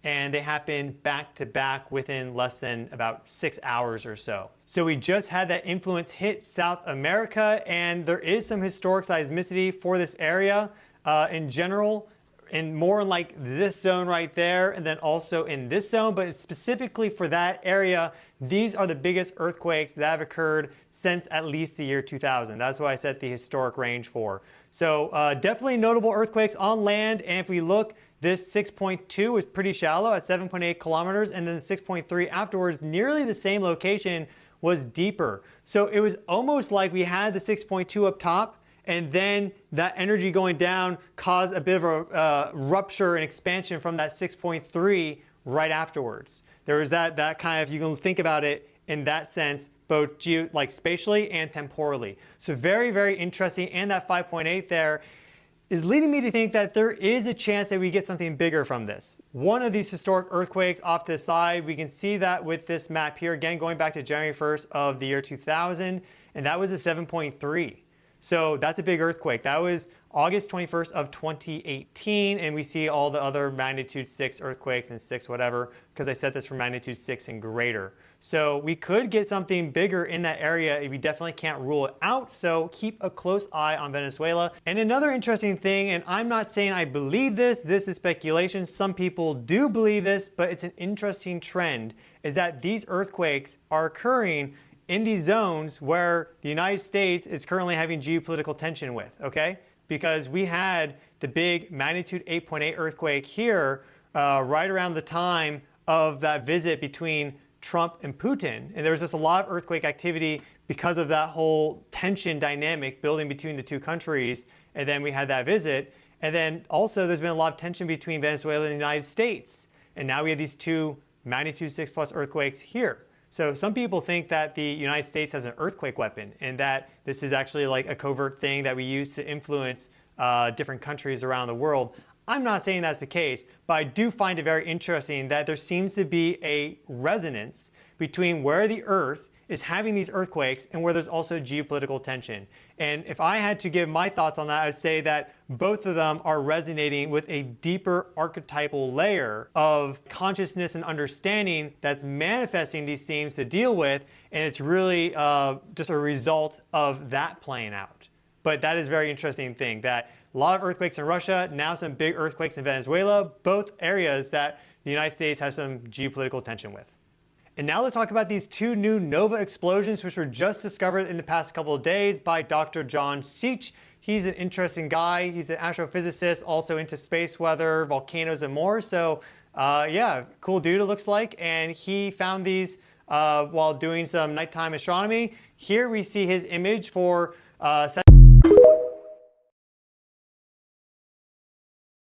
and they happen back to back within less than about 6 hours or so. So we just had that influence hit South America, and there is some historic seismicity for this area in general, and more like this zone right there, and then also in this zone, but specifically for that area, these are the biggest earthquakes that have occurred since at least the year 2000. That's what I set the historic range for. So definitely notable earthquakes on land, and if we look, this 6.2 is pretty shallow at 7.8 kilometers, and then the 6.3 afterwards, nearly the same location, was deeper. So it was almost like we had the 6.2 up top, and then that energy going down caused a bit of a rupture and expansion from that 6.3 right afterwards. There was that kind of, you can think about it in that sense, both spatially and temporally. So very, very interesting. And that 5.8 there is leading me to think that there is a chance that we get something bigger from this. One of these historic earthquakes off to the side, we can see that with this map here, again, going back to January 1st of the year 2000, and that was a 7.3. So that's a big earthquake. That was August 21st of 2018, and we see all the other magnitude 6 earthquakes and 6 whatever, because I set this for magnitude 6 and greater. So we could get something bigger in that area. We definitely can't rule it out, so keep a close eye on Venezuela. And another interesting thing, and I'm not saying I believe this is speculation, some people do believe this, but it's an interesting trend, is that these earthquakes are occurring in these zones where the United States is currently having geopolitical tension with, okay? Because we had the big magnitude 8.8 earthquake here right around the time of that visit between Trump and Putin. And there was just a lot of earthquake activity because of that whole tension dynamic building between the two countries. And then we had that visit. And then also there's been a lot of tension between Venezuela and the United States. And now we have these two magnitude 6+ earthquakes here. So some people think that the United States has an earthquake weapon, and that this is actually like a covert thing that we use to influence different countries around the world. I'm not saying that's the case, but I do find it very interesting that there seems to be a resonance between where the Earth is having these earthquakes and where there's also geopolitical tension. And if I had to give my thoughts on that, I'd say that both of them are resonating with a deeper archetypal layer of consciousness and understanding that's manifesting these themes to deal with, and it's really just a result of that playing out. But that is a very interesting thing, that a lot of earthquakes in Russia, now some big earthquakes in Venezuela, both areas that the United States has some geopolitical tension with. And now let's talk about these two new nova explosions, which were just discovered in the past couple of days by Dr. John Seach. He's an interesting guy. He's an astrophysicist, also into space weather, volcanoes, and more. So yeah, cool dude it looks like. And he found these while doing some nighttime astronomy. Here we see his image for